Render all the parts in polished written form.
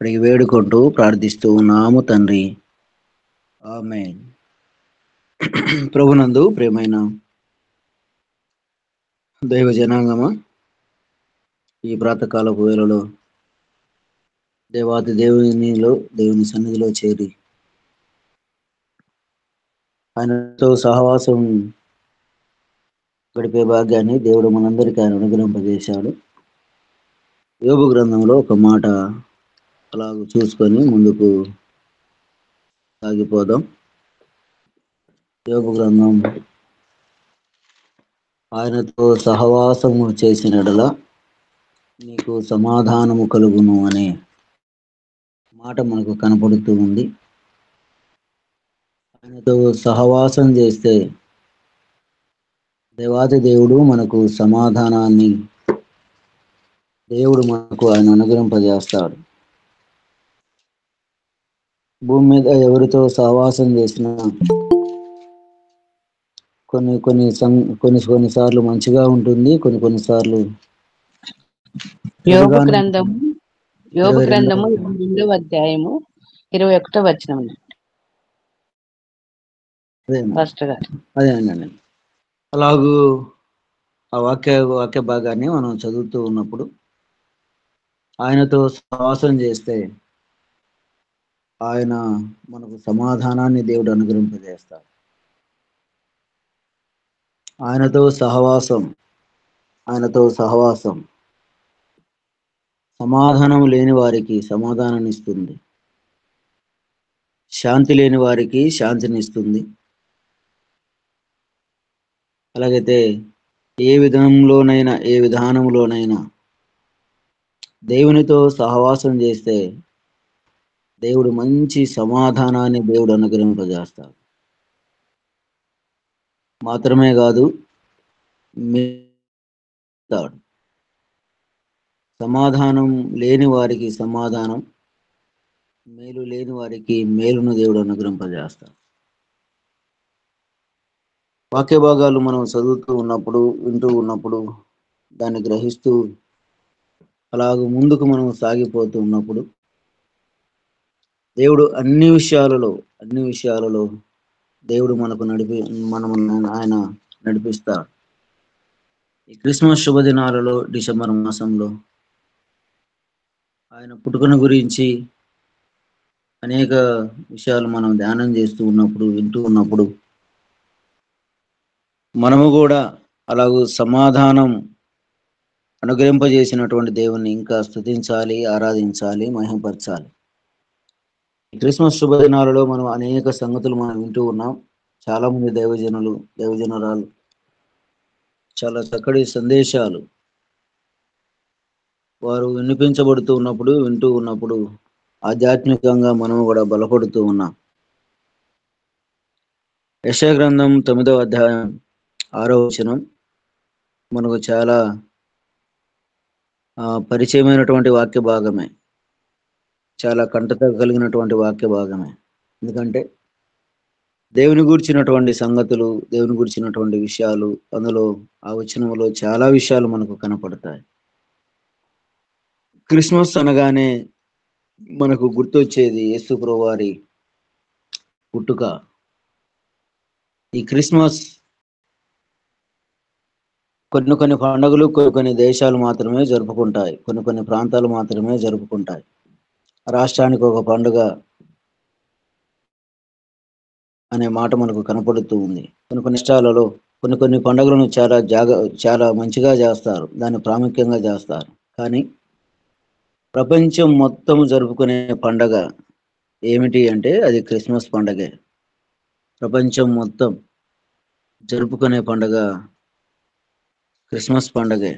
అడిగి వేడుకుంటూ ప్రార్థిస్తూ ఉన్నాము తండ్రి. ఆమేన్. ప్రభునందు ప్రియమైన దైవ జనాంగమా, ఈ ప్రాతకాలపు వేళలో దేవాది దేవుని సన్నిధిలో చేరి ఆయనతో సహవాసం గడిపే భాగ్యాన్ని దేవుడు మనందరికీ ఆయన అనుగ్రహింపజేశాడు. యోబు గ్రంథంలో ఒక మాట అలాగ చూసుకొని ముందుకు సాగిపోదాం. యోబు గ్రంథం, ఆయనతో సహవాసము చేసినడలా నీకు సమాధానము కలుగును అనే మాట మనకు కనపడుతూ ఉంది. ఆయనతో సహవాసం చేస్తే దేవాది దేవుడు మనకు సమాధానాన్ని మనకు ఆయన అనుగ్రహింపజేస్తాడు. భూమి మీద ఎవరితో సహవాసం చేసినా కొన్నిసార్లు మంచిగా ఉంటుంది, కొన్నిసార్లు యోబు గ్రంథము 22వ అధ్యాయము 21వ వచనం. అదేనండి. అలాగూ ఆ వాక్య భాగాన్ని మనం చదువుతూ ఉన్నప్పుడు ఆయనతో సహవాసం చేస్తే ఆయన మనకు సమాధానాన్ని దేవుడు అనుగ్రహింపజేస్తాడు. ఆయనతో సహవాసం సమాధానం లేని వారికి సమాధానాన్ని ఇస్తుంది, శాంతి లేని వారికి శాంతినిస్తుంది. అలాగైతే ఏ విధానంలోనైనా దేవునితో సహవాసం చేస్తే దేవుడు మంచి సమాధానాన్ని దేవుడు అనుగ్రహింపజేస్తాడు. మాత్రమే కాదు, సమాధానం లేని వారికి సమాధానం, మేలు లేని వారికి మేలును దేవుడు అనుగ్రహింపజేస్తాడు. వాక్య భాగాలు మనం చదువుతూ ఉన్నప్పుడు, వింటూ ఉన్నప్పుడు, దాన్ని గ్రహిస్తూ అలాగ ముందుకు మనం సాగిపోతూ ఉన్నప్పుడు దేవుడు అన్ని విషయాలలో దేవుడు మనకు ఆయన నడిపిస్తాడు. ఈ క్రిస్మస్ శుభదినాలలో, డిసెంబర్ మాసంలో ఆయన పుట్టుకను గురించి అనేక విషయాలు మనం ధ్యానం చేస్తూ ఉన్నప్పుడు, వింటూ ఉన్నప్పుడు మనము కూడా అలాగూ సమాధానం అనుగ్రహింపజేసినటువంటి దేవుణ్ణి ఇంకా స్తుతించాలి, ఆరాధించాలి, మహిమపరచాలి. క్రిస్మస్ శుభదినాలలో మనం అనేక సంగతులు మనం వింటూ ఉన్నాం. చాలా మంది దైవజనురాలు చాలా చక్కటి సందేశాలు వారు వినిపించబడుతూ ఉన్నప్పుడు, వింటూ ఉన్నప్పుడు ఆధ్యాత్మికంగా మనము కూడా బలపడుతూ ఉన్నాం. యెషయా గ్రంథం 9వ అధ్యాయం 6వ వచనం మనకు చాలా పరిచయమైనటువంటి వాక్య భాగమే, చాలా కంటత కలిగినటువంటి వాక్య భాగమే. ఎందుకంటే దేవుని గూర్చినటువంటి సంగతులు, దేవుని గూర్చినటువంటి విషయాలు అందులో ఆ వచనంలో చాలా విషయాలు మనకు కనపడతాయి. క్రిస్మస్ అనగానే మనకు గుర్తొచ్చేది యేసు ప్రభువారి పుట్టుక. ఈ క్రిస్మస్ కొన్ని పండుగలు కొన్ని దేశాలు మాత్రమే జరుపుకుంటాయి, కొన్ని ప్రాంతాలు మాత్రమే జరుపుకుంటాయి. రాష్ట్రానికి ఒక పండుగ అనే మాట మనకు కనపడుతూ ఉంది. కొన్ని రాష్ట్రాలలో కొన్ని పండుగలను చాలా మంచిగా చేస్తారు, దాన్ని ప్రాముఖ్యంగా చేస్తారు. కానీ ప్రపంచం మొత్తం జరుపుకునే పండగ ఏమిటి అంటే అది క్రిస్మస్ పండగే. ప్రపంచం మొత్తం జరుపుకునే పండగ క్రిస్మస్ పండగే.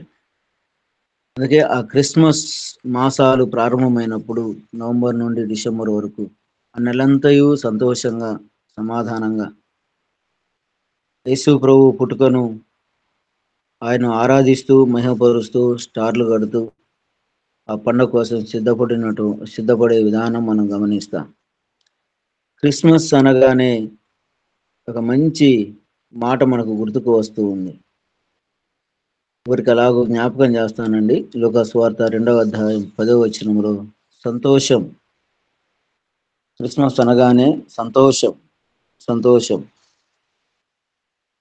అందుకే ఆ క్రిస్మస్ మాసాలు ప్రారంభమైనప్పుడు నవంబర్ నుండి డిసెంబర్ వరకు ఆ నెలంతయు సంతోషంగా, సమాధానంగా యేసు ప్రభు పుట్టుకను ఆయన ఆరాధిస్తూ, మహిమపరుస్తూ, స్టార్లు కడుతూ ఆ పండుగ కోసం సిద్ధపడే విధానం మనం గమనిస్తాం. క్రిస్మస్ అనగానే ఒక మంచి మాట మనకు గుర్తుకు వస్తూ ఉంది. ఊరికి అలాగూ జ్ఞాపకం చేస్తానండి. లూకా సువార్త 2వ అధ్యాయం 10వ వచనంలో సంతోషం. క్రిస్మస్ అనగానే సంతోషం, సంతోషం.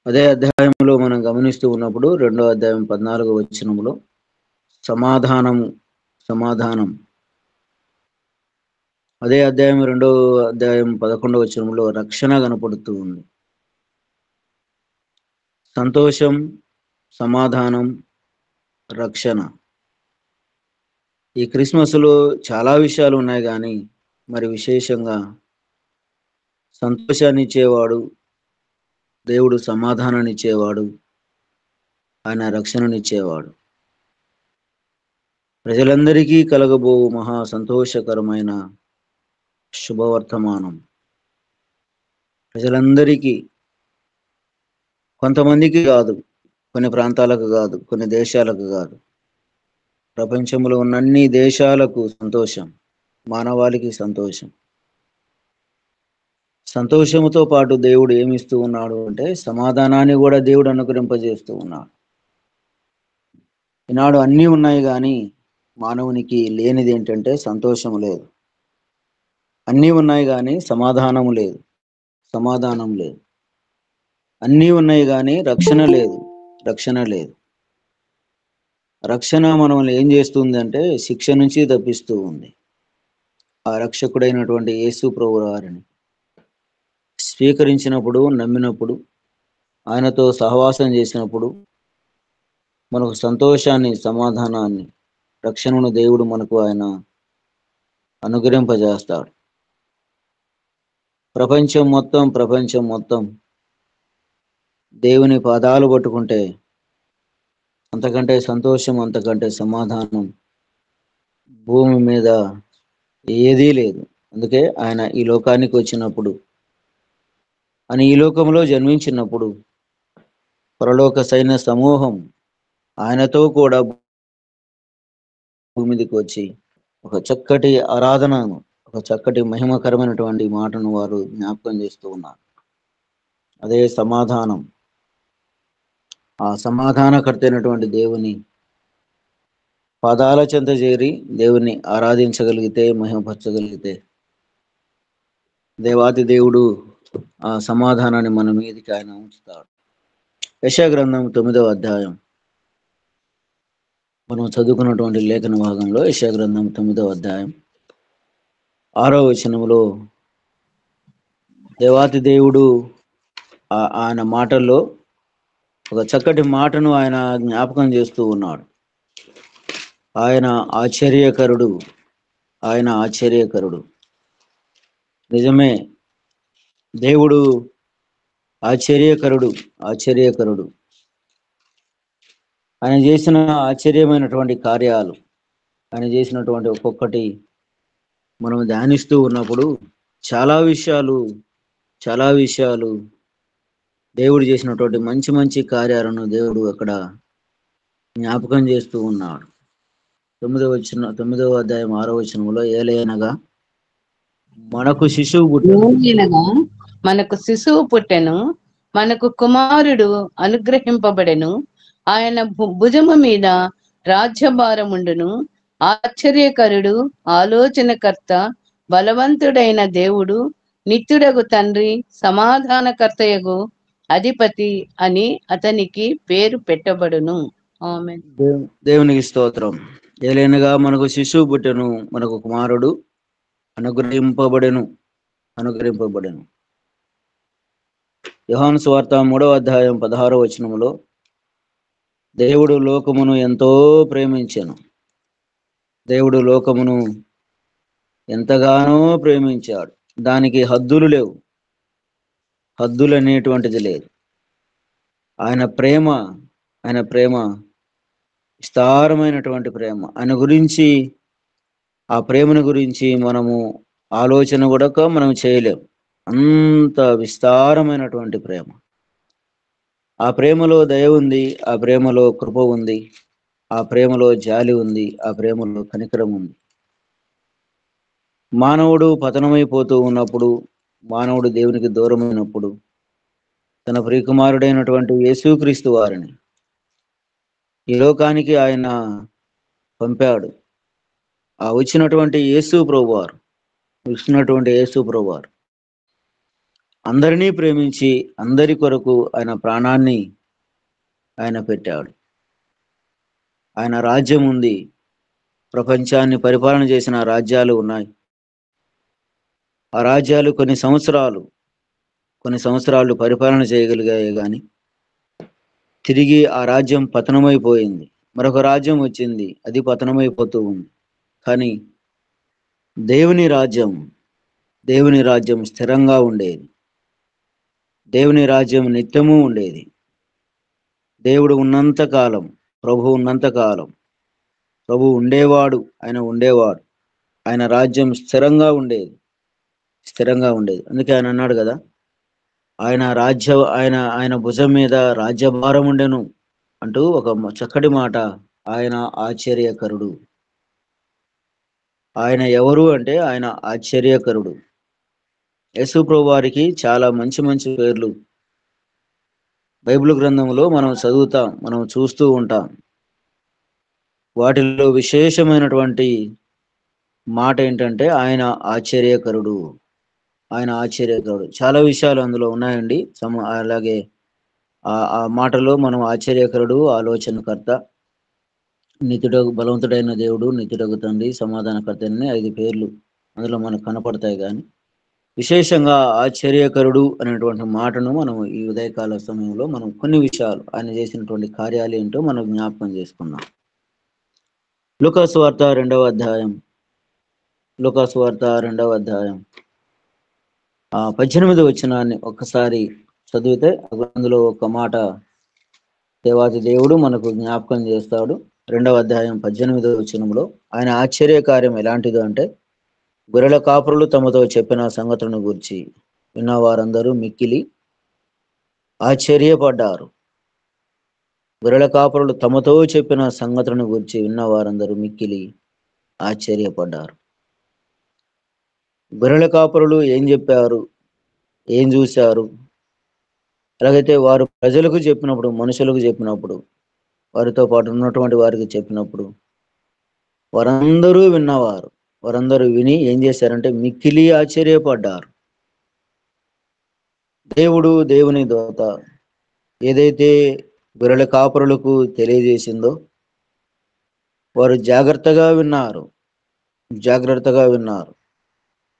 అదే అధ్యాయంలో మనం గమనిస్తూ ఉన్నప్పుడు 2వ అధ్యాయం 14వ వచనంలో సమాధానము, సమాధానం. అదే అధ్యాయం 2వ అధ్యాయం 11వ వచనంలో రక్షణ కనపడుతూ ఉంది. సంతోషం, సమాధానం, రక్షణ. ఈ క్రిస్మస్లో చాలా విషయాలు ఉన్నాయి కానీ మరి విశేషంగా సంతోషాన్ని ఇచ్చేవాడు దేవుడు, సమాధానాన్ని ఇచ్చేవాడు ఆయన, రక్షణనిచ్చేవాడు. ప్రజలందరికీ కలగబోవు మహా సంతోషకరమైన శుభవర్తమానం. ప్రజలందరికీ, కొంతమందికి కాదు, కొన్ని ప్రాంతాలకు కాదు, కొన్ని దేశాలకు కాదు, ప్రపంచంలో ఉన్న అన్ని దేశాలకు సంతోషం, మానవాళికి సంతోషం. సంతోషముతో పాటు దేవుడు ఏమిస్తూ ఉన్నాడు అంటే సమాధానాన్ని కూడా దేవుడు అనుగ్రహింపజేస్తూ ఉన్నాడు. ఈనాడు అన్నీ ఉన్నాయి కానీ మానవునికి లేనిది ఏంటంటే సంతోషం లేదు. అన్నీ ఉన్నాయి కానీ సమాధానం లేదు, సమాధానం లేదు. అన్నీ ఉన్నాయి కానీ రక్షణ లేదు, రక్షణ లేదు. రక్షణ మనల్ని ఏం చేస్తుంది అంటే శిక్ష నుంచి తప్పిస్తూ ఉంది. ఆ రక్షకుడైనటువంటి యేసు ప్రభువు వారిని స్వీకరించినప్పుడు, నమ్మినప్పుడు, ఆయనతో సహవాసం చేసినప్పుడు మనకు సంతోషాన్ని, సమాధానాన్ని, రక్షణను దేవుడు మనకు ఆయన అనుగ్రహింపజేస్తాడు. ప్రపంచం మొత్తం దేవుని పాదాలు పట్టుకుంటే అంతకంటే సంతోషం, అంతకంటే సమాధానం భూమి మీద ఏదీ లేదు. అందుకే ఆయన ఈ లోకానికి వచ్చినప్పుడు, ఆయన ఈ లోకంలో జన్మించినప్పుడు పరలోక సైన్య సమూహం ఆయనతో కూడా భూమి మీదకి వచ్చి ఒక చక్కటి ఆరాధనను, ఒక చక్కటి మహిమకరమైనటువంటి మాటను వారు జ్ఞాపకం చేస్తూ ఉన్నారు. అదే సమాధానం. ఆ సమాధానకర్త అయినటువంటి దేవుని పాదాల చెంత చేరి దేవుని ఆరాధించగలిగితే, మహిమపరచగలిగితే దేవాది దేవుడు ఆ సమాధానాన్ని మన మీదకి ఆయన ఉంచుతాడు. యెషయా గ్రంథం 9వ అధ్యాయం మనం చదువుకున్నటువంటి లేఖన భాగంలో యెషయా గ్రంథం 9వ అధ్యాయం 6వ వచనంలో దేవాది దేవుడు ఆయన మాటల్లో ఒక చక్కటి మాటను ఆయన జ్ఞాపకం చేస్తూ ఉన్నాడు. ఆయన ఆశ్చర్యకరుడు, ఆయన ఆశ్చర్యకరుడు. నిజమే, దేవుడు ఆశ్చర్యకరుడు, ఆశ్చర్యకరుడు. ఆయన చేసిన ఆశ్చర్యమైనటువంటి కార్యాలు, ఆయన చేసినటువంటి ఒక్కొక్కటి మనం ధ్యానిస్తూ ఉన్నప్పుడు చాలా విషయాలు దేవుడు చేసినటువంటి మంచి మంచి కార్యాలను దేవుడు అక్కడ జ్ఞాపకం చేస్తూ ఉన్నాడు. 9వ అధ్యాయం 6వ వచనంలో ఏలయనగా మనకు శిశువు పుట్టెను, మనకు కుమారుడు అనుగ్రహింపబడెను, ఆయన భుజము మీద రాజ్యభారముండును. ఆశ్చర్యకరుడు, ఆలోచనకర్త, బలవంతుడైన దేవుడు, నిత్యుడగు తండ్రి, సమాధానకర్తయగు అధిపతి అని అతనికి పేరు పెట్టబడును. ఆమేన్. దేవునికి స్తోత్రం. ఏలైనగా మనకు శిశువు పుట్టెను, మనకు కుమారుడు అనుగ్రహింపబడెను. యోహాను సువార్త 3వ అధ్యాయం 16వ వచనములో దేవుడు లోకమును ఎంతో ప్రేమించెను. దేవుడు లోకమును ఎంతగానో ప్రేమించాడు. దానికి హద్దులు లేవు, హద్దులు అనేటువంటిది లేదు. ఆయన ప్రేమ విస్తారమైనటువంటి ప్రేమ. ఆయన గురించి, ఆ ప్రేమను గురించి మనము ఆలోచన కూడా మనం చేయలేం. అంత విస్తారమైనటువంటి ప్రేమ. ఆ ప్రేమలో దయ ఉంది, ఆ ప్రేమలో కృప ఉంది, ఆ ప్రేమలో జాలి ఉంది, ఆ ప్రేమలో కనికరం ఉంది. మానవుడు పతనమైపోతూ ఉన్నప్పుడు, మానవుడు దేవునికి దూరమైనప్పుడు తన ప్రియకుమారుడైనటువంటి యేసుక్రీస్తు వారిని ఈ లోకానికి ఆయన పంపాడు. ఆ వచ్చినటువంటి యేసు ప్రభువారు, వచ్చినటువంటి యేసు ప్రభువారు అందరినీ ప్రేమించి అందరి కొరకు ఆయన ప్రాణాన్ని ఆయన పెట్టాడు. ఆయన రాజ్యం ఉంది. ప్రపంచాన్ని పరిపాలన చేసిన రాజ్యాలు ఉన్నాయి. ఆ రాజ్యాలు కొన్ని సంవత్సరాలు పరిపాలన చేయగలిగాయి, కానీ తిరిగి ఆ రాజ్యం పతనమైపోయింది. మరొక రాజ్యం వచ్చింది, అది పతనమైపోతూ ఉంది. కానీ దేవుని రాజ్యం స్థిరంగా ఉండేది. దేవుని రాజ్యం నిత్యము ఉండేది. దేవుడు ఉన్నంత కాలం, ప్రభు ఉన్నంత కాలం, ప్రభు ఉండేవాడు, ఆయన ఉండేవాడు. ఆయన రాజ్యం స్థిరంగా ఉండేది. అందుకే ఆయన అన్నాడు కదా, ఆయన భుజం మీద రాజ్యభారం ఉండెను అంటూ ఒక చక్కటి మాట. ఆయన ఆశ్చర్యకరుడు. ఆయన ఎవరు అంటే ఆయన ఆశ్చర్యకరుడు. యేసు ప్రభు వారికి చాలా మంచి మంచి పేర్లు బైబిల్ గ్రంథంలో మనం చదువుతాం, మనం చూస్తూ ఉంటాం. వాటిల్లో విశేషమైనటువంటి మాట ఏంటంటే ఆయన ఆశ్చర్యకరుడు. చాలా విషయాలు అందులో ఉన్నాయండి. అలాగే ఆ మాటలో మనం ఆశ్చర్యకరుడు, ఆలోచనకర్త, బలవంతుడైన దేవుడు, నిత్యుడగు తండ్రి, సమాధానకర్త అనే 5 పేర్లు అందులో మనకు కనపడతాయి. కానీ విశేషంగా ఆశ్చర్యకరుడు అనేటువంటి మాటను మనం ఈ ఉదయకాల సమయంలో మనం కొన్ని విషయాలు, ఆయన చేసినటువంటి కార్యాలు ఏంటో మనం జ్ఞాపకం చేసుకుందాం. లూకాసు వార్త 2వ అధ్యాయం 18వ వచనాన్ని ఒక్కసారి చదివితే అందులో ఒక మాట దేవాది దేవుడు మనకు జ్ఞాపకం చేస్తాడు. 2వ అధ్యాయం 18వ వచనంలో ఆయన ఆశ్చర్య కార్యం ఎలాంటిదో అంటే, గొర్రెల కాపురులు తమతో చెప్పిన సంగతులను గురించి విన్న వారందరూ మిక్కిలి ఆశ్చర్యపడ్డారు. గొర్రెల కాపురులు తమతో చెప్పిన సంగతులను గురించి విన్న వారందరూ మిక్కిలి ఆశ్చర్యపడ్డారు. గొర్రెల కాపురులు ఏం చెప్పారు, ఏం చూశారు? అలాగైతే వారు ప్రజలకు చెప్పినప్పుడు, మనుషులకు చెప్పినప్పుడు, వారితో పాటు ఉన్నటువంటి వారికి చెప్పినప్పుడు వారందరూ విని ఏం చేశారంటే మిక్కిలి ఆశ్చర్యపడ్డారు. దేవుని దూత ఏదైతే గొర్రెల కాపురులకు తెలియజేసిందో వారు జాగ్రత్తగా విన్నారు.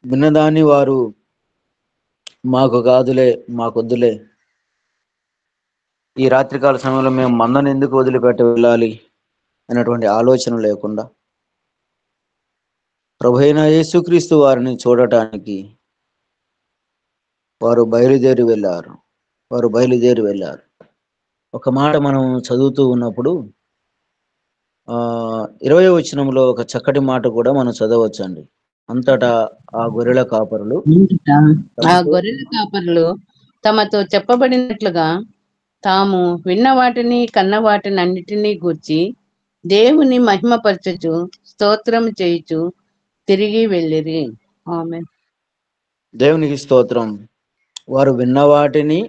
విన్నదాన్ని వారు మాకు కాదులే, మాకొద్దులే, ఈ రాత్రికాల సమయంలో మేము మందను ఎందుకు వదిలిపెట్టి వెళ్ళాలి అనేటువంటి ఆలోచన లేకుండా ప్రభువైన యేసుక్రీస్తు వారిని చూడటానికి వారు బయలుదేరి వెళ్ళారు. ఒక మాట మనం చదువుతూ ఉన్నప్పుడు 20వ వచనంలో ఒక చక్కటి మాట కూడా మనం చదవచ్చండి. అంతటా ఆ గొర్రెల కాపరులు తమతో చెప్పబడినట్లుగా తాము విన్న వాటిని, కన్న వాటిని అన్నిటినీ గూర్చి దేవుని మహిమపరచుచు స్తోత్రం చేయుచు తిరిగి వెళ్ళిరి. ఆమేన్. దేవునికి స్తోత్రం. వారు విన్న వాటిని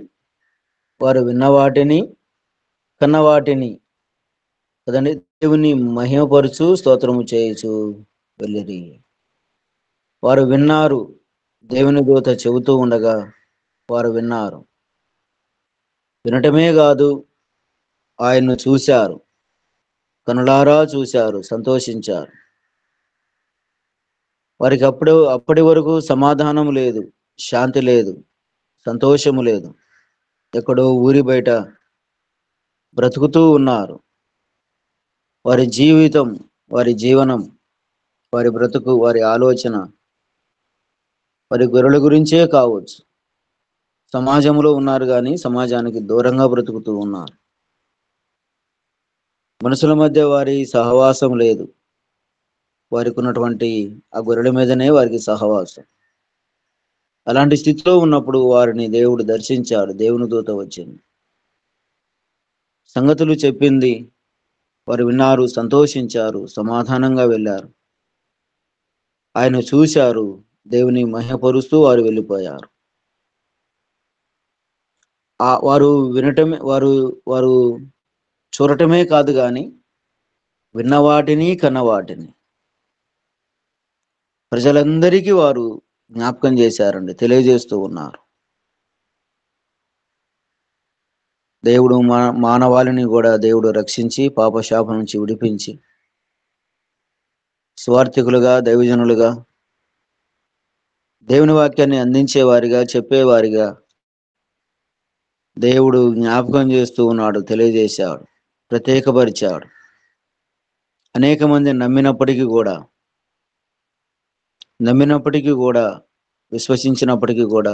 కన్న వాటిని కదండి, దేవుని మహిమపరచు స్తోత్రము చేయుచు వెళ్ళిరి. వారు విన్నారు. దేవుని దూత చెబుతూ ఉండగా వారు విన్నారు. వినటమే కాదు, ఆయన్ను చూశారు, కనులారా చూశారు, సంతోషించారు. వారికి అప్పటి వరకు సమాధానం లేదు, శాంతి లేదు, సంతోషము లేదు. ఎక్కడో ఊరి బయట బ్రతుకుతూ ఉన్నారు. వారి జీవితం, వారి జీవనం, వారి బ్రతుకు, వారి ఆలోచన వారి గొర్రెల గురించే కావచ్చు. సమాజంలో ఉన్నారు కానీ సమాజానికి దూరంగా బ్రతుకుతూ ఉన్నారు. మనుషుల మధ్య వారి సహవాసం లేదు. వారికి ఉన్నటువంటి ఆ గొర్రెల మీదనే వారికి సహవాసం. అలాంటి స్థితిలో ఉన్నప్పుడు వారిని దేవుడు దర్శించాడు. దేవుని దూత వచ్చింది, సంగతులు చెప్పింది. వారు విన్నారు, సంతోషించారు, సమాధానంగా వెళ్ళారు. ఆయన చూశారు, దేవుని మహిమపరుస్తూ వారు వెళ్ళిపోయారు. వారు వినటమే, వారు చూడటమే కాదు కానీ విన్నవాటిని, కన్నవాటిని ప్రజలందరికీ వారు జ్ఞాపకం చేశారండి, తెలియజేస్తూ ఉన్నారు. దేవుడు మానవాళిని కూడా దేవుడు రక్షించి పాపశాపం నుంచి విడిపించి స్వార్థికులుగా, దైవజనులుగా, దేవుని వాక్యాన్ని అందించేవారిగా, చెప్పేవారిగా దేవుడు జ్ఞాపకం చేస్తూ ఉన్నాడు, తెలియజేశాడు, ప్రత్యేకపరిచాడు. అనేక మంది నమ్మినప్పటికీ కూడా విశ్వసించినప్పటికీ కూడా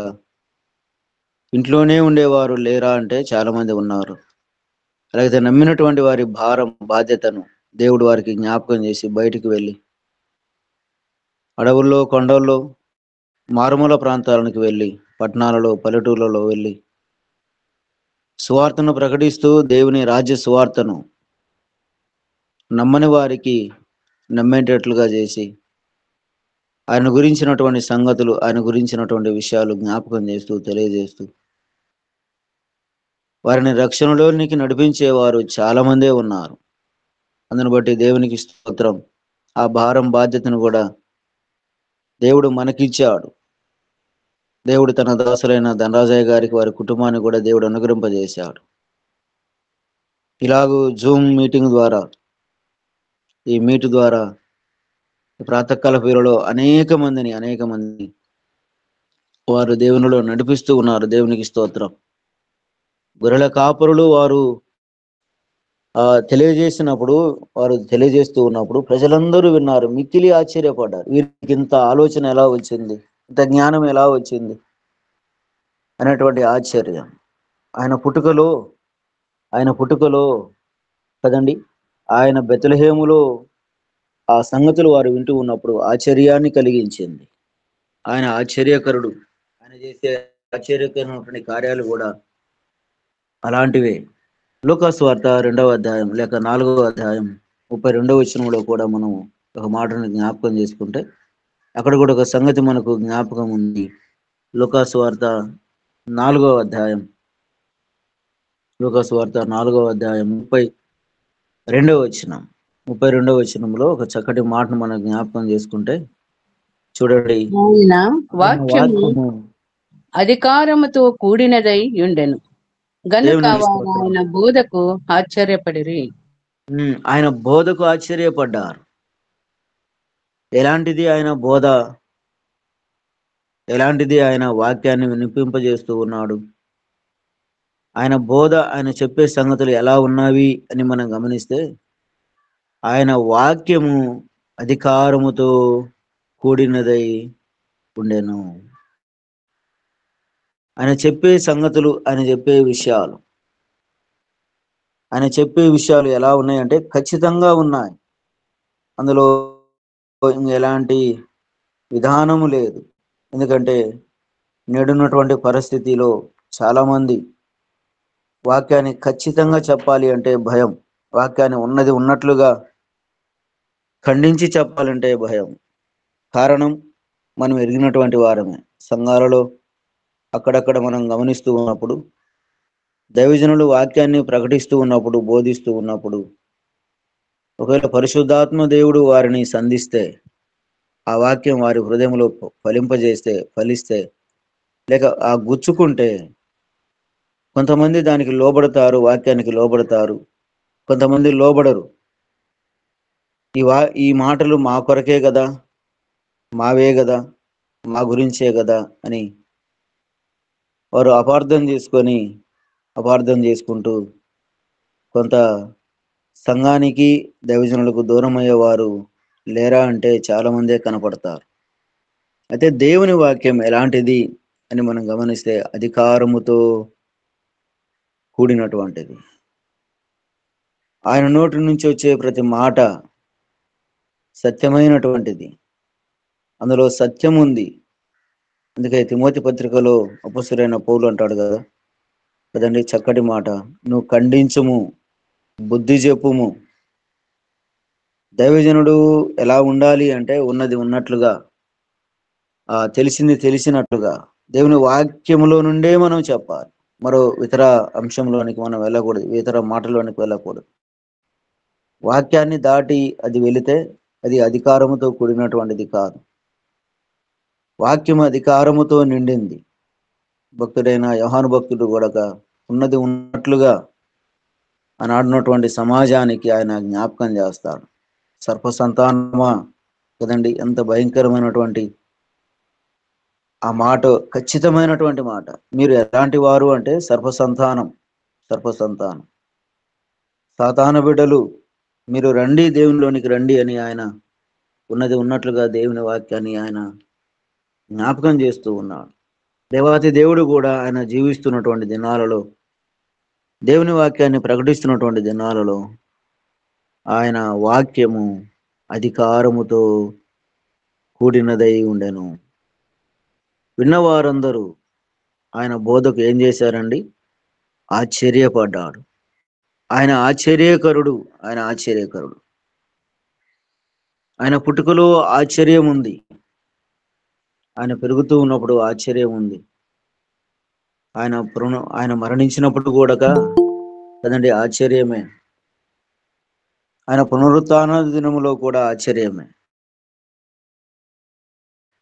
ఇంట్లోనే ఉండేవారు లేరా అంటే చాలా మంది ఉన్నారు. అలాగే నమ్మినటువంటి వారి భారం, బాధ్యతను దేవుడు వారికి జ్ఞాపకం చేసి బయటికి వెళ్ళి అడవుల్లో, కొండల్లో, మారుమూల ప్రాంతాలకు వెళ్ళి, పట్టణాలలో, పల్లెటూర్లలో వెళ్ళి సువార్తను ప్రకటిస్తూ దేవుని రాజ్య సువార్తను నమ్మని వారికి నమ్మేటట్లుగా చేసి ఆయన గురించినటువంటి సంగతులు, ఆయన గురించినటువంటి విషయాలు జ్ఞాపకం చేస్తూ, తెలియజేస్తూ వారిని రక్షణలోనికి నడిపించేవారు చాలా మందే ఉన్నారు. అందును బట్టి దేవునికి స్తోత్రం. ఆ భారం, బాధ్యతను కూడా దేవుడు మనకిచ్చాడు. దేవుడు తన దాసులైన ధనరాజయ్య గారికి, వారి కుటుంబాన్ని కూడా దేవుడు అనుగ్రహింపజేశాడు. ఇలాగూ జూమ్ మీటింగ్ ద్వారా, ఈ మీట్ ద్వారా ప్రాతకాల పేరులో అనేక మందిని వారు దేవునిలో నడిపిస్తూ ఉన్నారు. దేవునికి స్తోత్రం. గొర్రెల కాపరులు వారు తెలియజేస్తూ ఉన్నప్పుడు ప్రజలందరూ విన్నారు, మిక్కిలి ఆశ్చర్యపడ్డారు. వీరికి ఇంత ఆలోచన ఎలా వచ్చింది, ఇంత జ్ఞానం ఎలా వచ్చింది అనేటువంటి ఆశ్చర్యం. ఆయన పుట్టుకలో కదండి, ఆయన బెత్లెహేములో ఆ సంగతులు వారు వింటూ ఉన్నప్పుడు ఆశ్చర్యాన్ని కలిగించింది. ఆయన ఆశ్చర్యకరుడు. ఆయన చేసే ఆశ్చర్యకరమైనటువంటి కార్యాలు కూడా అలాంటివే. లూకాసు వార్త 2వ అధ్యాయం లేక 4వ అధ్యాయం 32వ వచనంలో కూడా మనం ఒక మాటను జ్ఞాపకం చేసుకుంటే అక్కడ కూడా ఒక సంగతి మనకు జ్ఞాపకం ఉంది. లూకాసు వార్త 4వ అధ్యాయం 32వ వచనంలో ఒక చక్కటి మాటను మనం జ్ఞాపకం చేసుకుంటే చూడండి. ఆయన వాక్యము అధికారముతో కూడినదై ఉండెను గనుక ఆయన బోధకు ఆశ్చర్యపడిరి. ఆయన బోధకు ఆశ్చర్యపడ్డారు. ఎలాంటిది ఆయన బోధ, ఎలాంటిది ఆయన వాక్యాన్ని వినిపింపజేస్తూ ఉన్నాడు. ఆయన బోధ, ఆయన చెప్పే సంగతులు ఎలా ఉన్నవి అని మనం గమనిస్తే ఆయన వాక్యము అధికారముతో కూడినదై ఉండెను. ఆయన చెప్పే సంగతులు, ఆయన చెప్పే విషయాలు ఎలా ఉన్నాయంటే ఖచ్చితంగా ఉన్నాయి. అందులో ఎలాంటి విధానము లేదు. ఎందుకంటే నేడున్నటువంటి పరిస్థితిలో చాలా మంది వాక్యాన్ని ఖచ్చితంగా చెప్పాలి అంటే భయం, వాక్యాన్ని ఉన్నది ఉన్నట్లుగా ఖండించి చెప్పాలంటే భయం. కారణం మనం ఎరిగినటువంటి వారమే. సంఘాలలో అక్కడక్కడ మనం గమనిస్తూ ఉన్నప్పుడు, దైవజనులు వాక్యాన్ని ప్రకటిస్తూ ఉన్నప్పుడు, బోధిస్తూ ఉన్నప్పుడు ఒకవేళ పరిశుద్ధాత్మ దేవుడు వారిని సంధిస్తే, ఆ వాక్యం వారి హృదయంలో ఫలిస్తే లేక ఆ గుచ్చుకుంటే కొంతమంది దానికి లోబడతారు, వాక్యానికి లోబడతారు, కొంతమంది లోబడరు. ఈ మాటలు మా కొరకే కదా, మావే కదా, మా గురించే కదా అని వారు అపార్థం చేసుకుంటూ కొంత సంఘానికి, దైవజనులకు దూరం అయ్యేవారు లేరా అంటే చాలా మందే కనపడతారు. అయితే దేవుని వాక్యం ఎలాంటిది అని మనం గమనిస్తే అధికారముతో కూడినటువంటిది. ఆయన నోటి నుంచి వచ్చే ప్రతి మాట సత్యమైనటువంటిది. అందులో సత్యం ఉంది. అందుకే తిమోతి పత్రికలో అపొస్తలుడైన పౌలు అంటాడు కదండి, చక్కటి మాట, నువ్వు ఖండించుము, బుద్ధి చెప్పుము. దైవజనుడు ఎలా ఉండాలి అంటే ఉన్నది ఉన్నట్లుగా, తెలిసినట్లుగా దేవుని వాక్యములో నుండే మనం చెప్పాలి. మరో ఇతర అంశంలోనికి మనం వెళ్ళకూడదు, ఇతర మాటలోనికి వెళ్ళకూడదు. వాక్యాన్ని దాటి అది వెళితే అది అధికారముతో కూడినటువంటిది కాదు. వాక్యం అధికారముతో నిండింది. భక్తుడైన యోహాను భక్తుడు కూడా ఉన్నది ఉన్నట్లుగా ఆనాడున్నటువంటి సమాజానికి ఆయన జ్ఞాపకం చేస్తాడు. సర్ప సంతానమా కదండి, ఎంత భయంకరమైనటువంటి ఆ మాట, ఖచ్చితమైనటువంటి మాట. మీరు ఎలాంటి వారు అంటే సర్ప సంతానం, సర్ప సంతానం, సాతాను బిడ్డలు, మీరు రండి, దేవునిలోనికి రండి అని ఆయన ఉన్నది ఉన్నట్లుగా దేవుని వాక్యాన్ని ఆయన జ్ఞాపకం చేస్తూ ఉన్నాడు. దేవాతి దేవుడు కూడా ఆయన జీవిస్తున్నటువంటి దినాలలో, దేవుని వాక్యాన్ని ప్రకటిస్తున్నటువంటి దినాలలో ఆయన వాక్యము అధికారముతో కూడినదై ఉండెను. విన్నవారందరూ ఆయన బోధకు ఏం చేశారండి? ఆశ్చర్యపడ్డాడు. ఆయన ఆశ్చర్యకరుడు, ఆయన ఆశ్చర్యకరుడు. ఆయన పుట్టుకలో ఆశ్చర్యం ఉంది, ఆయన పెరుగుతూ ఉన్నప్పుడు ఆశ్చర్యం ఉంది, ఆయన మరణించినప్పుడు కూడా కదండి ఆశ్చర్యమే, ఆయన పునరుత్థాన దినములో కూడా ఆశ్చర్యమే.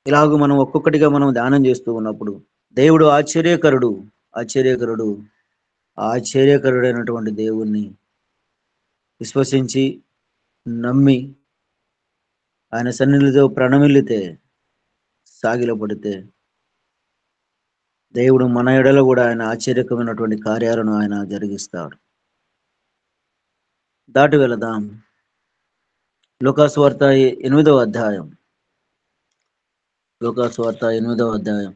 ఇలాగ మనం ఒక్కొక్కటిగా మనం ధ్యానం చేస్తూ ఉన్నప్పుడు దేవుడు ఆశ్చర్యకరుడు, ఆశ్చర్యకరుడు, ఆశ్చర్యకరుడైనటువంటి దేవుణ్ణి విశ్వసించి నమ్మి ఆయన సన్నిధితో ప్రణమిల్లితే, సాగిలపడితే దేవుడు మన ఎడల కూడా ఆయన ఆశ్చర్యకరమైనటువంటి కార్యాలను ఆయన జరిగిస్తాడు. దాటి వెళదాం. లూకాసు వార్త 8వ అధ్యాయం, లూకాసు వార్త 8వ అధ్యాయం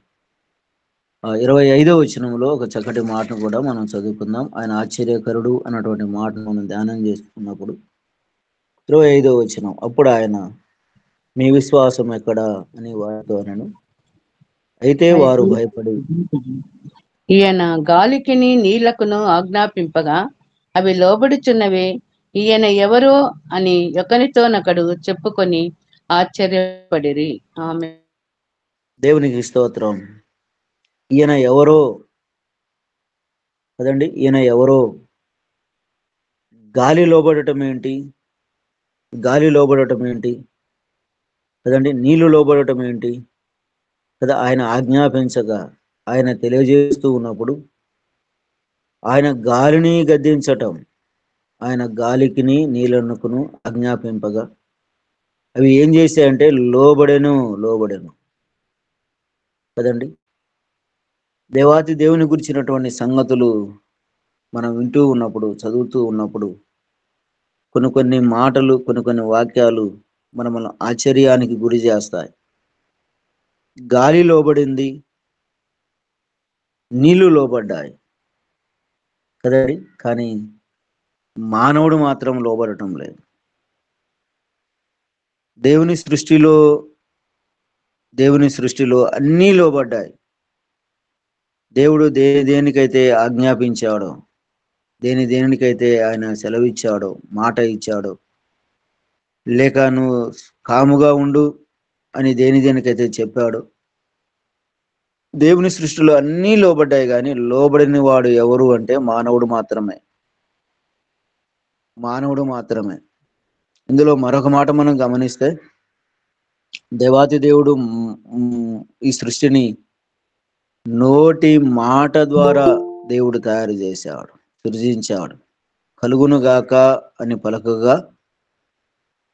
25వ వచనంలో ఒక చక్కటి మాటను కూడా మనం చదువుకుందాం. ఆయన ఆశ్చర్యకరుడు అన్నటువంటి మాటను మనం ధ్యానం చేస్తున్నప్పుడు 25వ వచనం, అప్పుడు ఆయన మీ విశ్వాసం ఎక్కడా అని వారితో అనను. అయితే వారు భయపడి ఈయన గాలికిని నీళ్లకును ఆజ్ఞాపింపగా అవి లోబడుచున్నవే, ఈయన ఎవరో అని ఒకనితోనొకడు చెప్పుకొని ఆశ్చర్యపడిరి. ఆమె దేవునికి స్తోత్రం. ఈయన ఎవరో కదండి, ఈయన ఎవరో. గాలి లోబడటం ఏంటి? గాలి లోబడటం ఏంటి కదండి, నీళ్లు లోబడటం ఏంటి కదా. ఆయన ఆజ్ఞాపించగా, ఆయన తెలియజేస్తూ ఉన్నప్పుడు ఆయన గాలిని గద్దించటం, ఆయన గాలికిని నీళ్ళనుకును ఆజ్ఞాపింపగా అవి ఏం చేశాయంటే లోబడెను, లోబడెను కదండి. దేవాతి దేవుని గురించినటువంటి సంగతులు మనం వింటూ ఉన్నప్పుడు, చదువుతూ ఉన్నప్పుడు కొన్ని మాటలు, కొన్ని వాక్యాలు మనల్ని ఆశ్చర్యానికి గురి చేస్తాయి. గాలి లోబడింది, నీళ్లు లోబడ్డాయి కదండి, కానీ మానవుడు మాత్రం లోబడటం లేదు. దేవుని సృష్టిలో అన్నీ లోబడ్డాయి. దేవుడు దేనికైతే ఆజ్ఞాపించాడో, దేనికైతే ఆయన సెలవిచ్చాడో, మాట ఇచ్చాడో, లేక నువ్వు కాముగా ఉండు అని దేనికైతే చెప్పాడో, దేవుని సృష్టిలో అన్నీ లోబడ్డాయి. కానీ లోబడిన వాడు ఎవరు అంటే మానవుడు మాత్రమే, మానవుడు మాత్రమే. ఇందులో మరొక మాట మనం గమనిస్తే, దేవాతి దేవుడు ఈ సృష్టిని నోటి మాట ద్వారా దేవుడు తయారు చేశాడు, సృజించాడు. కలుగునుగాక అని పలకగా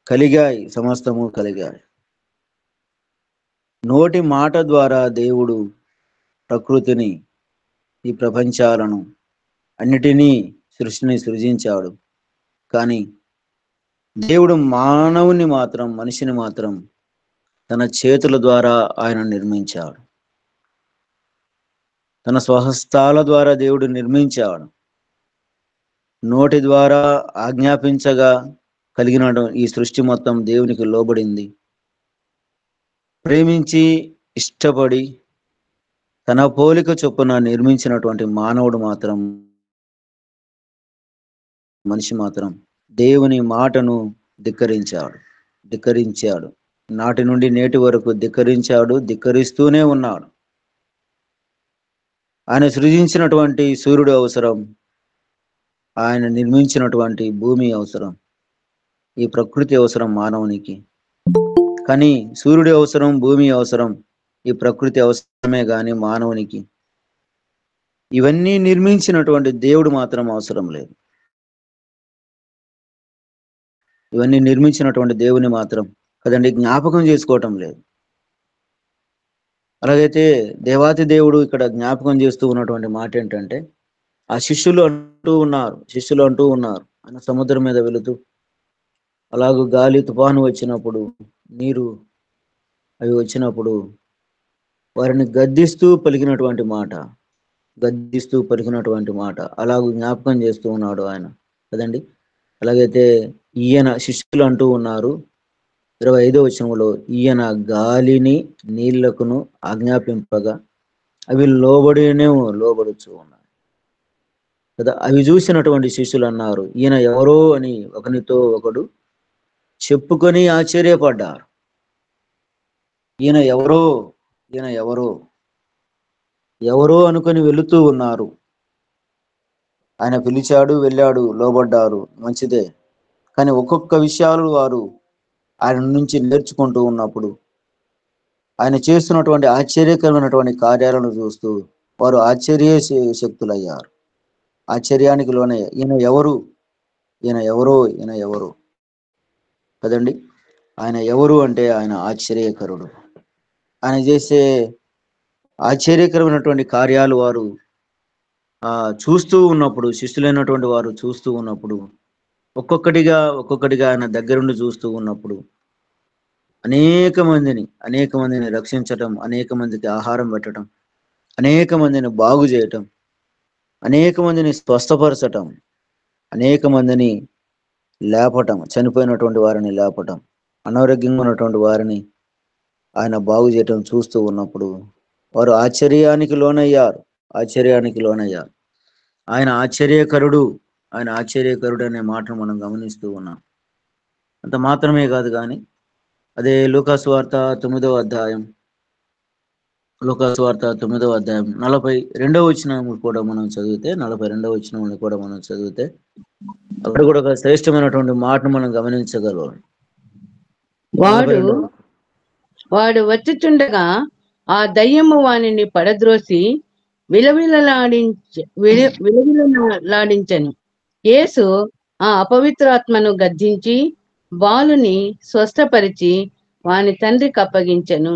కలిగాయి, సమస్తము కలిగాయి. నోటి మాట ద్వారా దేవుడు ప్రకృతిని, ఈ ప్రపంచాలను అన్నిటినీ సృష్టిని సృజించాడు. కానీ దేవుడు మానవుని మాత్రం, మనిషిని మాత్రం తన చేతుల ద్వారా ఆయన నిర్మించాడు, తన స్వహస్తాల ద్వారా దేవుడు నిర్మించాడు. నోటి ద్వారా ఆజ్ఞాపించగా కలిగిన ఈ సృష్టి మొత్తం దేవునికి లోబడింది. ప్రేమించి ఇష్టపడి తన పోలిక చొప్పున నిర్మించినటువంటి మానవుడు మాత్రం, మనిషి మాత్రం దేవుని మాటను ధిక్కరించాడు. నాటి నుండి నేటి వరకు ధిక్కరిస్తూనే ఉన్నాడు. ఆయన సృజించినటువంటి సూర్యుడు అవసరం, ఆయన నిర్మించినటువంటి భూమి అవసరం, ఈ ప్రకృతి అవసరం మానవునికి. కానీ సూర్యుడి అవసరం, భూమి అవసరం, ఈ ప్రకృతి అవసరమే గాని మానవునికి ఇవన్నీ నిర్మించినటువంటి దేవుడు మాత్రం అవసరం లేదు. ఇవన్నీ నిర్మించినటువంటి దేవుని మాత్రం కదండి జ్ఞాపకం చేసుకోవటం లేదు. అలాగైతే దేవాతి దేవుడు ఇక్కడ జ్ఞాపకం చేస్తూ ఉన్నటువంటి మాట ఏంటంటే, ఆ శిష్యులు అంటూ ఉన్నారు ఆయన సముద్రం మీద వెళుతూ, అలాగూ గాలి తుఫాను వచ్చినప్పుడు, నీరు అవి వచ్చినప్పుడు వారిని గద్దిస్తూ పలికినటువంటి మాట అలాగూ జ్ఞాపకం చేస్తూ ఉన్నాడు ఆయన కదండి. అలాగైతే ఈయన శిష్యులు అంటూ ఉన్నారు 25వ వచనంలో, ఈయన గాలిని నీళ్లకును ఆజ్ఞాపింపగా అవి లోబడుచు ఉన్నాయి కదా. అవి చూసినటువంటి శిష్యులు అన్నారు, ఈయన ఎవరో అని ఒకనితో ఒకడు చెప్పుకొని ఆశ్చర్యపడ్డారు. ఈయన ఎవరో అనుకొని వెళుతూ ఉన్నారు. ఆయన పిలిచాడు, వెళ్ళాడు, లోబడ్డారు, మంచిదే. కానీ ఒక్కొక్క విషయాలు వారు ఆయన నుంచి నేర్చుకుంటూ ఉన్నప్పుడు, ఆయన చేస్తున్నటువంటి ఆశ్చర్యకరమైనటువంటి కార్యాలను చూస్తూ వారు శక్తులయ్యారు. ఆశ్చర్యానికి లోనే ఈయన ఎవరు కదండి. ఆయన ఎవరు అంటే ఆయన ఆశ్చర్యకరుడు. ఆయన చేసే ఆశ్చర్యకరమైనటువంటి కార్యాలు వారు చూస్తూ ఉన్నప్పుడు, శిష్యులైనటువంటి వారు చూస్తూ ఉన్నప్పుడు, ఒక్కొక్కటిగా ఆయన దగ్గరుండి చూస్తూ ఉన్నప్పుడు అనేక మందిని రక్షించటం, అనేక మందికి ఆహారం పెట్టడం, అనేక మందిని బాగు చేయటం, అనేక మందిని స్వస్థపరచటం, అనేక మందిని లేపటం, చనిపోయినటువంటి వారిని లేపటం, అనారోగ్యంగా ఉన్నటువంటి వారిని ఆయన బాగు చేయటం చూస్తూ ఉన్నప్పుడు వారు ఆశ్చర్యానికి లోనయ్యారు. ఆయన ఆశ్చర్యకరుడు అనే మాటను మనం గమనిస్తూ ఉన్నాం. అంత మాత్రమే కాదు కానీ అదే లూకాసు వార్త 9వ అధ్యాయం 42వ వచనం కూడా మనం చదివితే, 42వ వచనం కూడా మనం చదివితే అక్కడ కూడా ఒక శ్రేష్టమైనటువంటి మాటను మనం గమనించగలం. వాడు వచ్చుచుండగా ఆ దయ్యము వానిని పడద్రోసి విలవిలలాడించెను. యేసు ఆ అపవిత్రాత్మను గద్దించి బాలుని స్వస్థపరిచి వాని తండ్రికి అప్పగించెను.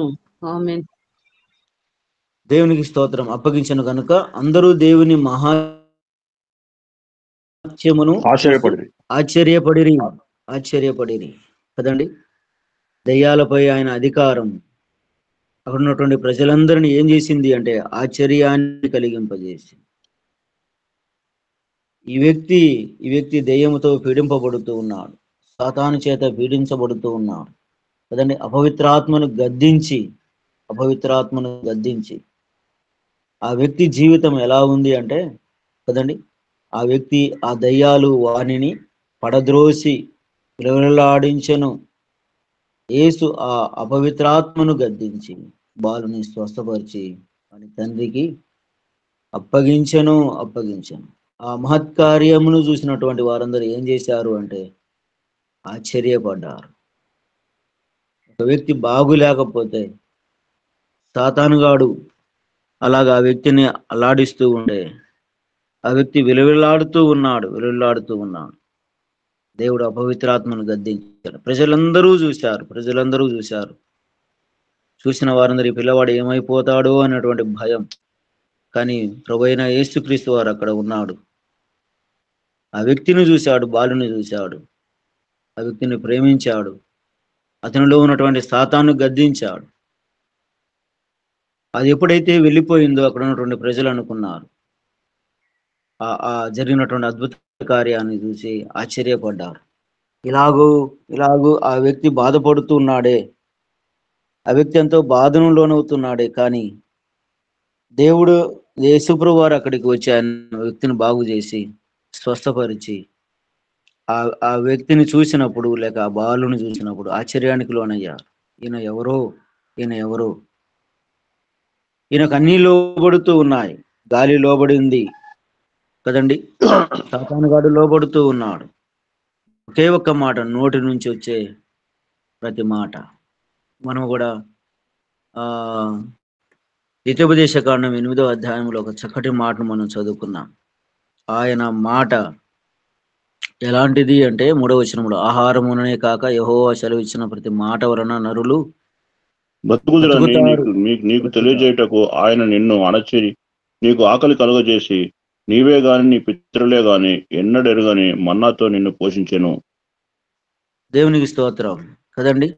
ఆమేన్. దేవునికి స్తోత్రం. అప్పగించను కనుక అందరూ దేవుని మహాత్మ్యమును ఆశ్చర్యపడిరి కదండి. దయ్యాలపై ఆయన అధికారం అక్కడ ఉన్నటువంటి ప్రజలందరినీ ఏం చేసింది అంటే ఆశ్చర్యాన్ని కలిగింపజేసింది. ఈ వ్యక్తి దెయ్యముతో పీడింపబడుతూ ఉన్నాడు, సాతాను చేత పీడించబడుతూ ఉన్నాడు కదండి. అపవిత్రాత్మను గద్దించి ఆ వ్యక్తి జీవితం ఎలా ఉంది అంటే కదండి, ఆ వ్యక్తి ఆ దయ్యాలు వానిని పడద్రోసి విలవిలలాడించెను. యేసు ఆ అపవిత్రాత్మను గద్దించి బాలుని స్వస్థపరిచి వాని తండ్రికి అప్పగించెను. ఆ మహత్కార్యమును చూసినటువంటి వారందరూ ఏం చేశారు అంటే ఆశ్చర్యపడ్డారు. ఒక వ్యక్తి బాగులేకపోతే సాతానుగాడు అలాగా ఆ వ్యక్తిని అల్లాడిస్తూ ఉండే, ఆ వ్యక్తి విలువిల్లాడుతూ ఉన్నాడు. దేవుడు అపవిత్రాత్మను గద్దించాడు. ప్రజలందరూ చూశారు. చూసిన వారందరూ ఈ పిల్లవాడు ఏమైపోతాడో అనేటువంటి భయం. కానీ ప్రభువైన యేసుక్రీస్తు వారు అక్కడ ఉన్నాడు. ఆ వ్యక్తిని చూశాడు, బాలుని చూశాడు, ఆ వ్యక్తిని ప్రేమించాడు, అతనిలో ఉన్నటువంటి సాతాను గద్దించాడు. అది ఎప్పుడైతే వెళ్ళిపోయిందో అక్కడ ఉన్నటువంటి ప్రజలు అనుకున్నారు, ఆ జరిగినటువంటి అద్భుత కార్యాన్ని చూసి ఆశ్చర్యపడ్డారు. ఇలాగూ ఆ వ్యక్తి బాధపడుతున్నాడే, ఆ వ్యక్తి ఎంతో బాధను లోనవుతున్నాడే, కానీ దేవుడు యేసుప్రభువు వారు అక్కడికి వచ్చి ఆయన వ్యక్తిని బాగు చేసి స్వస్థపరిచి ఆ వ్యక్తిని చూసినప్పుడు, లేక ఆ బాలుని చూసినప్పుడు ఆశ్చర్యానికి లోనయ్యారు. ఈయన ఎవరో ఈయనకు అన్నీ లోబడుతూ ఉన్నాయి. గాలి లోబడింది కదండి, సాతానుగాడు లోబడుతూ ఉన్నాడు. ఒకే ఒక్క మాట, నోటి నుంచి వచ్చే ప్రతి మాట. మనం కూడా ఆ ద్వితీయోపదేశ కాండం 8వ అధ్యాయంలో ఒక చక్కటి మాటను మనం చదువుకున్నాం. ఆయన మాట ఎలాంటిది అంటే 3వ వచనంలో, ఆహారముననే కాక యెహోవా సెలవిచ్చిన ప్రతి మాట వలన నరులు బతుకుదురని బ్రతుకుతారు. నీకు బ్రతుకుతారు. తెలియజేయటకు ఆయన నిన్ను అణచి నీకు ఆకలి కలుగజేసి నీవే గాని నీ పితరులే గాని ఎన్నడెరుగని మన్నాతో నిన్ను పోషించెను. దేవునికి స్తోత్రం కదండి.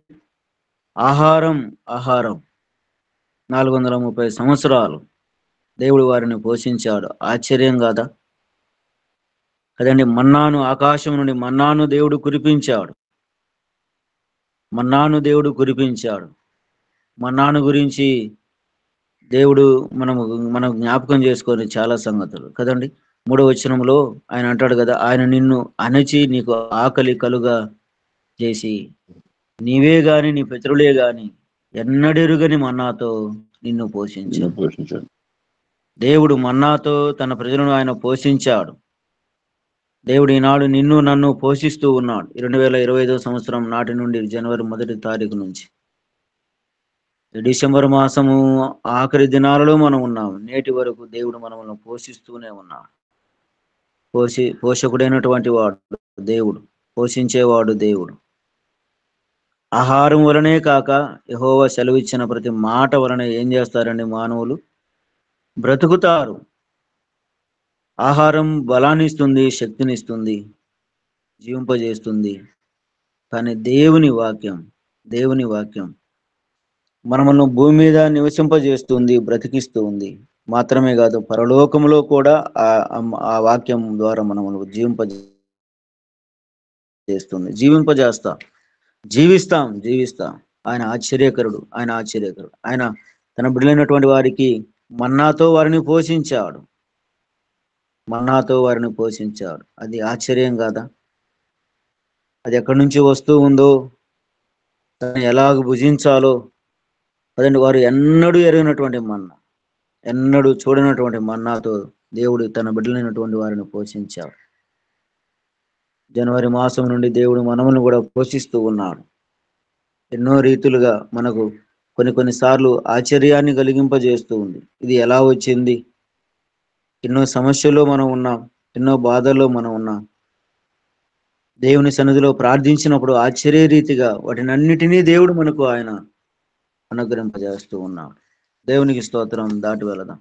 ఆహారం 430 సంవత్సరాలు దేవుడు వారిని పోషించాడు. ఆశ్చర్యం కాదా కదండి. ఆకాశం నుండి మన్నాను దేవుడు కురిపించాడు. మన్నాను గురించి దేవుడు మనం జ్ఞాపకం చేసుకొని చాలా సంగతులు కదండి. 3వ వచనంలో ఆయన అంటాడు కదా, ఆయన నిన్ను అణచి నీకు ఆకలి కలుగా చేసి నీవే గాని నీ పితరులే గాని ఎన్నడెరుగని మన్నాతో నిన్ను పోషించాడు. దేవుడు మన్నాతో తన ప్రజలను ఆయన పోషించాడు. దేవుడు ఈనాడు నిన్ను నన్ను పోషిస్తూ ఉన్నాడు. 2025 సంవత్సరం నాటి నుండి జనవరి 1వ తారీఖు నుంచి డిసెంబర్ మాసము ఆఖరి దినాలలో మనం ఉన్నాం. నేటి వరకు దేవుడు మనల్ని పోషిస్తూనే ఉన్నాడు. పోషకుడైనటువంటి వాడు దేవుడు, పోషించేవాడు దేవుడు. ఆహారం వలనే కాక యెహోవా సెలవిచ్చిన ప్రతి మాట వలన ఏం చేస్తారండి? మానవులు బ్రతుకుతారు. ఆహారం బలాన్ని ఇస్తుంది, శక్తినిస్తుంది, జీవింపజేస్తుంది. కానీ దేవుని వాక్యం మనమును భూమి మీద నివసింపజేస్తుంది, బ్రతికిస్తూ ఉంది. మాత్రమే కాదు, పరలోకంలో కూడా ఆ వాక్యం ద్వారా మనము జీవిస్తాం. ఆయన ఆశ్చర్యకరుడు. ఆయన తన బిడ్డలైనటువంటి వారికి మన్నాతో వారిని పోషించాడు. అది ఆశ్చర్యం కాదా? అది ఎక్కడి నుంచి వస్తూ ఉందో, దాన్ని ఎలాగ భుజించాలో అదండి. వారు ఎన్నడూ ఎరగినటువంటి ఎన్నడూ చూడనటువంటి మన్నాతో దేవుడు తన బిడ్డలైనటువంటి వారిని పోషించాడు. జనవరి మాసం నుండి దేవుడు మనమును కూడా పోషిస్తూ ఉన్నాడు. ఎన్నో రీతులుగా మనకు కొన్నిసార్లు ఆశ్చర్యాన్ని కలిగింపజేస్తూ ఉంది. ఇది ఎలా వచ్చింది? ఎన్నో సమస్యల్లో మనం ఉన్నాం, ఎన్నో బాధల్లో మనం ఉన్నాం. దేవుని సన్నిధిలో ప్రార్థించినప్పుడు ఆశ్చర్య రీతిగా వాటినన్నిటినీ దేవుడు మనకు ఆయన అనుగ్రహింపజేస్తూ ఉన్నాడు. దేవునికి స్తోత్రం. దాటి వెళదాం.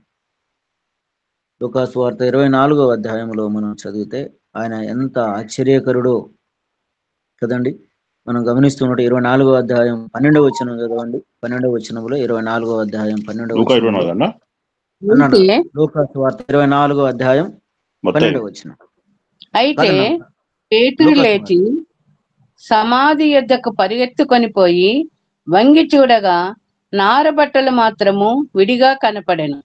లూకా సువార్త 24వ అధ్యాయంలో మనం చదివితే ఆయన ఎంత ఆశ్చర్యకరుడో కదండి. మనం గమనిస్తున్నట్టు 24వ అధ్యాయం 12వ వచనం చదవండి. 12వ వచనంలో 24వ అధ్యాయం 12వ వచనంలో లూకా సువార్త 24వ అధ్యాయం 12వ వచనం. అయితే పేతురు లేచి సమాధి యొద్దకు పరిగెత్తుకొని పోయి వంగి చూడగా నారబట్టలు మాత్రము విడిగా కనపడెను.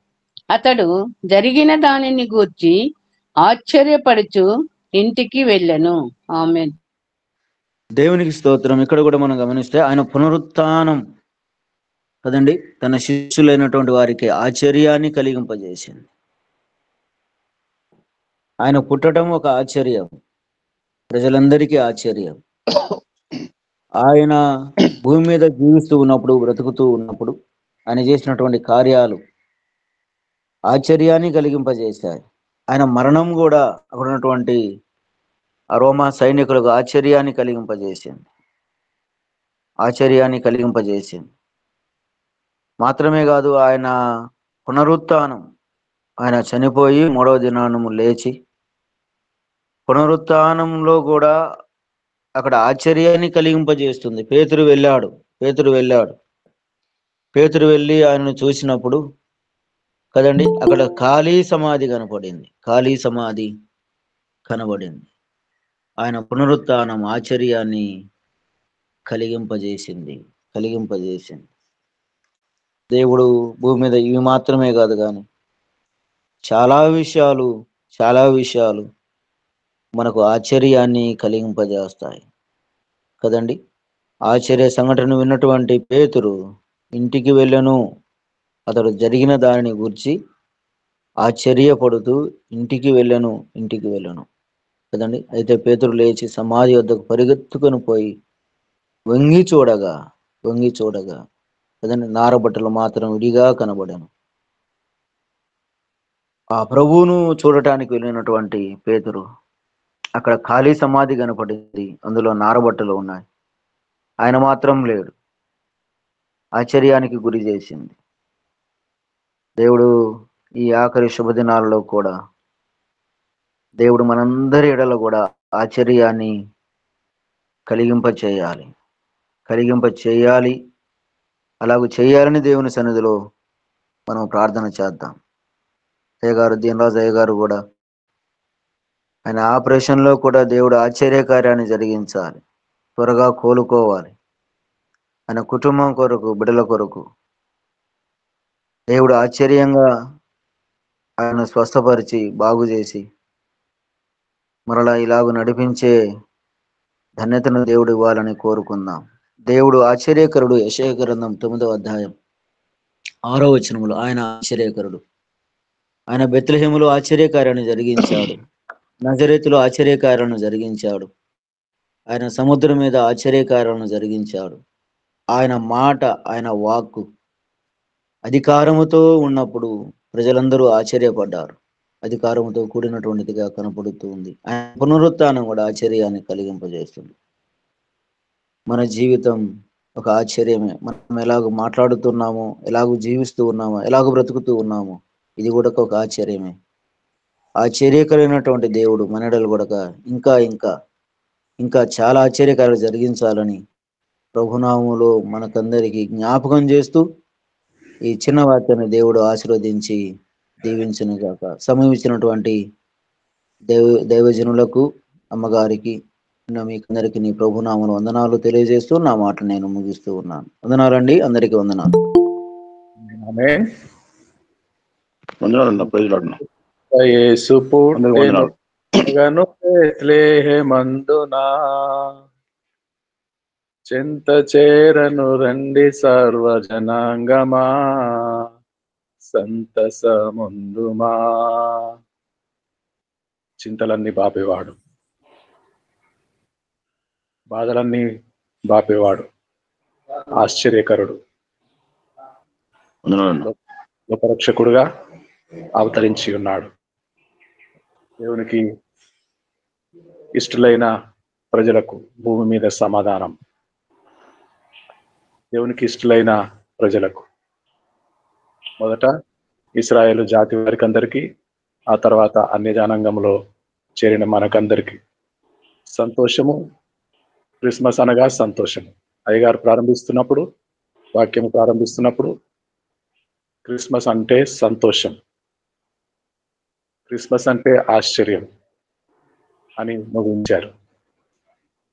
అతడు జరిగిన దానిని గూర్చి ఆశ్చర్యపడుచు ఇంటికి వెళ్ళెను. ఆమేన్. దేవునికి స్తోత్రం. ఇక్కడ కూడా మనం గమనిస్తే ఆయన పునరుత్థానం కదండి తన శిష్యులైనటువంటి వారికి ఆశ్చర్యాన్ని కలిగింపజేసింది. ఆయన పుట్టడం ఒక ఆశ్చర్యం, ప్రజలందరికీ ఆశ్చర్యం. ఆయన భూమి మీద జీవిస్తూ ఉన్నప్పుడు, బ్రతుకుతూ ఉన్నప్పుడు ఆయన చేసినటువంటి కార్యాలు ఆశ్చర్యాన్ని కలిగింపజేశాయి. ఆయన మరణం కూడా అక్కడ ఉన్నటువంటి రోమా సైనికులకు ఆశ్చర్యాన్ని కలిగింపజేసింది. మాత్రమే కాదు, ఆయన పునరుత్థానం, ఆయన చనిపోయి 3వ దినానము లేచి పునరుత్థానంలో కూడా అక్కడ ఆశ్చర్యాన్ని కలిగింపజేస్తుంది. పేతురు వెళ్ళి ఆయనను చూసినప్పుడు కదండి అక్కడ ఖాళీ సమాధి కనబడింది. ఆయన పునరుత్థానం ఆశ్చర్యాన్ని కలిగింపజేసింది. దేవుడు భూమి మీద ఇవి మాత్రమే కాదు కానీ చాలా విషయాలు మనకు ఆశ్చర్యాన్ని కలిగింపజేస్తాయి కదండి. ఆశ్చర్య సంఘటన విన్నటువంటి పేతురు ఇంటికి వెళ్ళను. అతడు జరిగిన దానిని గురించి ఆశ్చర్యపడుతూ ఇంటికి వెళ్ళను కదండి. అయితే పేతురు లేచి సమాధి వద్దకు పరిగెత్తుకొని పోయి వంగి చూడగా కదండి, నారబట్టలు మాత్రం విడిగా కనబడాను. ఆ ప్రభువును చూడటానికి వెళ్ళినటువంటి పేతురు, అక్కడ ఖాళీ సమాధి కనపడింది, అందులో నారబట్టలు ఉన్నాయి, ఆయన మాత్రం లేడు. ఆశ్చర్యానికి గురి చేసింది. దేవుడు ఈ ఆఖరి శుభదినాలలో కూడా దేవుడు మనందరి ఎడల కూడా ఆశ్చర్యాన్ని కలిగింప చేయాలి. అలాగూ చేయాలని దేవుని సన్నిధిలో మనం ప్రార్థన చేద్దాం. అయ్యగారు, దీనరాజు అయ్యగారు కూడా ఆయన ఆపరేషన్లో కూడా దేవుడు ఆశ్చర్యకార్యాన్ని జరిగించాలి, త్వరగా కోలుకోవాలి. ఆయన కుటుంబం కొరకు, బిడ్డల కొరకు దేవుడు ఆశ్చర్యంగా ఆయన స్వస్థపరిచి బాగు చేసి మరలా ఇలాగ నడిపించే ధన్యతను దేవుడు ఇవ్వాలని కోరుకుందాం. దేవుడు ఆశ్చర్యకరుడు. యెషయా గ్రంథం 9వ అధ్యాయం 6వ వచనములో ఆయన ఆశ్చర్యకరుడు. ఆయన బెత్లెహేములో ఆశ్చర్యకార్యాన్ని జరిగించాడు, నజరేతులో ఆశ్చర్యకార్యాలను జరిగించాడు, ఆయన సముద్రం మీద ఆశ్చర్యకార్యాలను జరిగించాడు. ఆయన మాట, ఆయన వాక్కు అధికారముతో ఉన్నప్పుడు ప్రజలందరూ ఆశ్చర్యపడ్డారు. అధికారముతో కూడినటువంటిదిగా కనపడుతూ ఉంది. ఆయన పునరుత్థానం కూడా ఆశ్చర్యాన్ని కలిగింపజేస్తుంది. మన జీవితం ఒక ఆశ్చర్యమే. మనం ఎలాగ మాట్లాడుతున్నామో, ఎలాగ జీవిస్తూ ఉన్నామో, ఎలాగ బ్రతుకుతూ ఉన్నామో, ఇది కూడా ఒక ఆశ్చర్యమే. ఆశ్చర్యకరమైనటువంటి దేవుడు మనడలు కూడా ఇంకా ఇంకా ఇంకా చాలా ఆశ్చర్యకార్యాలు జరిగించాలని ప్రభునామములో మనకందరికీ జ్ఞాపకం చేస్తూ ఈ చిన్న వాక్యాన్ని దేవుడు ఆశీర్వదించి దీవించును గాక. సమయం ఇచ్చినటువంటి దైవజనులకు, అమ్మగారికి, మీకందరికీ నీ ప్రభునామములు వందనాలు తెలియజేస్తూ నా మాట నేను ముగిస్తూ ఉన్నాను. వందనాలండి, అందరికీ వందనాలు. ఆమేన్. వందనాలన్న, ప్రైజ్ లార్డ్ అన్న. యేసు అందరికీ వందనాలు. పుట్టెను బెత్లెహేమందునా, చింత చేరను రండి సర్వజనాంగమా, సంతసముందుమా. చింతలన్నీ బాపేవాడు, బాధలన్నీ బాపేవాడు, ఆశ్చర్యకరుడు, వందనాలన్న. లోకరక్షకుడుగా అవతరించి ఉన్నాడు. దేవునికి ఇష్టలైన ప్రజలకు భూమి మీద సమాధానం. దేవునికి ఇష్టలైన ప్రజలకు మొదట ఇశ్రాయేలు జాతి వారికి అందరికీ, ఆ తర్వాత అన్య జనాంగంలో చేరిన మనకందరికీ సంతోషము. క్రిస్మస్ అనగా సంతోషము. అయ్యగారు ప్రారంభిస్తున్నప్పుడు, వాక్యం ప్రారంభిస్తున్నప్పుడు క్రిస్మస్ అంటే సంతోషం, క్రిస్మస్ అంటే ఆశ్చర్యం అని ముగించారు.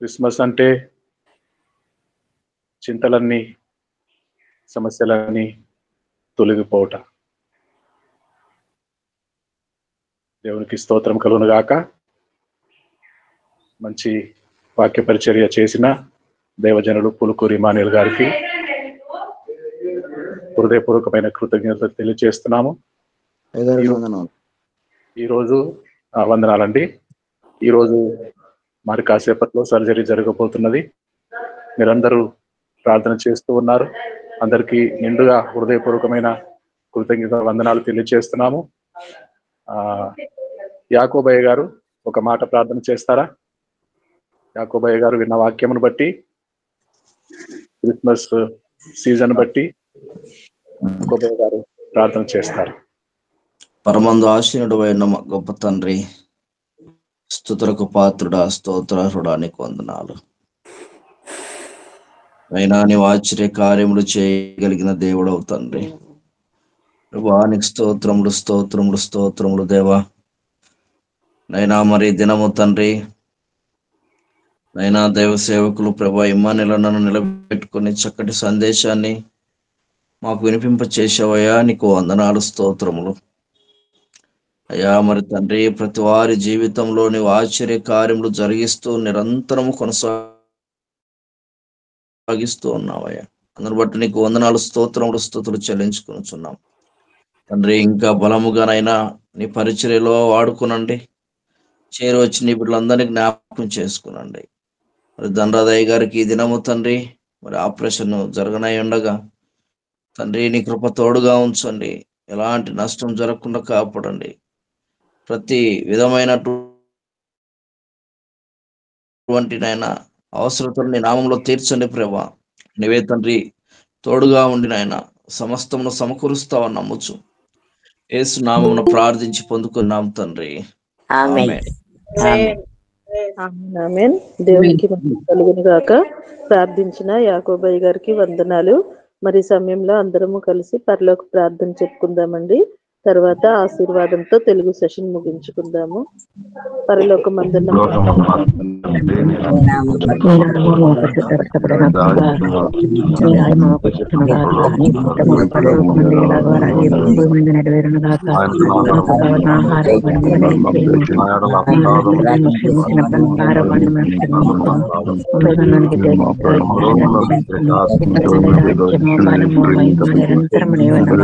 క్రిస్మస్ అంటే చింతలన్నీ, సమస్యలన్నీ తొలగిపోవట. దేవునికి స్తోత్రం కలుగును గాక. మంచి వాక్య పరిచర్య చేసిన దేవజనులు పులుకూరి ఇమానుయేల్ గారికి హృదయపూర్వకమైన కృతజ్ఞతలు తెలియజేస్తున్నాము. అయ్యగారికి వందనాలు. ఈరోజు వందనాలండి. ఈరోజు మరి కాసేపట్లో సర్జరీ జరగబోతున్నది. మీరందరూ ప్రార్థన చేస్తూ ఉన్నారు. అందరికీ నిండుగా హృదయపూర్వకమైన కృతజ్ఞత వందనాలు తెలియజేస్తున్నాము. యాకోబయ్య గారు ఒక మాట ప్రార్థన చేస్తారా? యాకోబయ్య గారు విన్న వాక్యమును బట్టి, క్రిస్మస్ సీజన్ బట్టి యాకోబయ్య గారు ప్రార్థన చేస్తారు. పరమందు ఆశీనుడు అయిన మా గొప్ప తండ్రి, స్తుతులకు పాత్రుడా, స్తోత్రానికి వందనాలు. అయినా నీవు ఆశ్చర్య కార్యములు చేయగలిగిన దేవుడవు తండ్రి. వానికి స్తోత్రములు స్తోత్రములు స్తోత్రములు దేవా. నైనా మరి దినము తండ్రి, నైనా దైవ సేవకులు ప్రభా ఇమ్మానుయేలు నన్ను నిలబెట్టుకుని చక్కటి సందేశాన్ని మాకు వినిపింప చేసావయ్యా, నీకు వందనాలు స్తోత్రములు అయ్యా. మరి తండ్రి, ప్రతి వారి జీవితంలో నీవు ఆశ్చర్య కార్యములు జరిగిస్తూ నిరంతరము కొనసాగిస్తూ ఉన్నావయ్యా. అందుని బట్టి నీకు వందనాలు స్తోత్రములు స్తుతులు చెల్లించుకొనుచున్నాం తండ్రి. ఇంకా బలముగానైనా నీ పరిచర్యలో వాడుకునండి. చేరి వచ్చి నీ బిడ్డలందరినీ జ్ఞాపకం చేసుకునండి. మరి ధనరాజయ్య గారికి ఈ దినము తండ్రి మరి ఆపరేషన్ జరగనై ఉండగా తండ్రి నీ కృప తోడుగా ఉంచండి, ఎలాంటి నష్టం జరగకుండా కాపాడండి. ప్రతి విధమైనటువంటి నాయన అవసరతలు నీ నామంలో తీర్చండి ప్రభా. నీవే తండ్రి తోడుగా ఉండి నాయన సమస్తమును సమకూరుస్తావని నమ్ముచు యేసు నామమును ప్రార్థించి పొందుకున్నాం తండ్రి. ఆమేన్. ఆమేన్. దేవునికి మహిమ కలుగును గాక. ప్రార్థించిన యాకోబయ్య గారికి వందనాలు. మరి సమయంలో అందరము కలిసి పరలోక ప్రార్థన చెప్పుకుందామండి. తర్వాత ఆశీర్వాదంతో తెలుగు సెషన్ ముగించుకుందాము. పరలోకమందున్న నిరంతరం